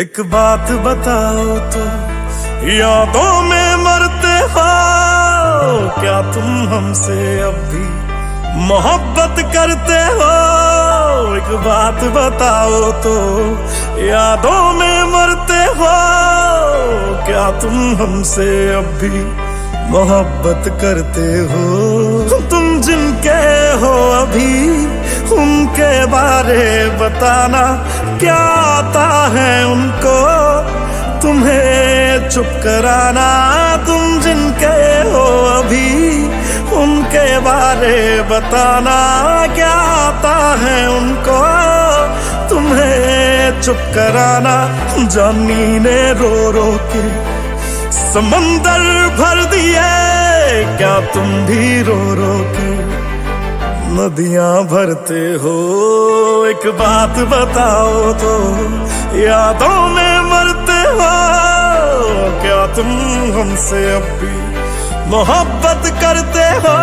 एक बात बताओ तो, यादों में मरते हो क्या तुम हमसे अब भी मोहब्बत करते हो? एक बात बताओ तो, यादों में मरते हो क्या तुम हमसे अब भी मोहब्बत करते हो? तुम जिनके हो अभी उनके बारे बताना, क्या आता है उनको तुम्हें चुप कराना? तुम जिनके हो अभी उनके बारे बताना, क्या आता है उनको तुम्हें चुप कराना? जानी ने रो रो के समंदर भर दिए, क्या तुम भी रो रो के नदियां भरते हो? एक बात बताओ तो, यादों में मरते हो क्या तुम हमसे अब भी मोहब्बत करते हो?